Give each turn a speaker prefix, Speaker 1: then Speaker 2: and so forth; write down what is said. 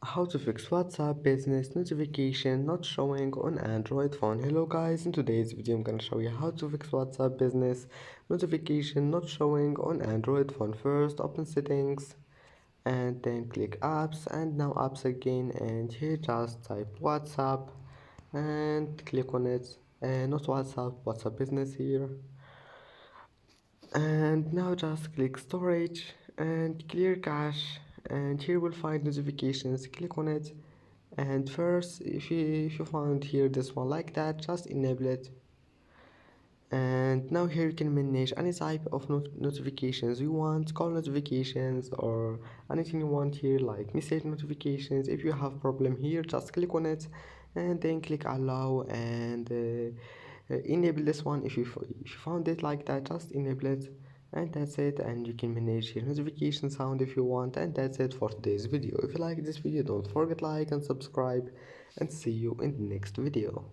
Speaker 1: How to fix WhatsApp business notification not showing on Android phone. Hello guys, in today's video I'm gonna show you how to fix WhatsApp business notification not showing on Android phone. First open settings and then click apps and now apps again, and here just type WhatsApp and click on it, and not WhatsApp business here, and now just click storage and clear cache, and here we'll find notifications. Click on it, and first if you found here this one like that, just enable it. And now here you can manage any type of notifications you want, call notifications or anything you want here, like message notifications. If you have problem here, just click on it and then click allow, and enable this one. If you found it like that, just enable it, and that's it. And you can manage your notification sound if you want. And that's it for today's video. If you like this video, don't forget like and subscribe, and see you in the next video.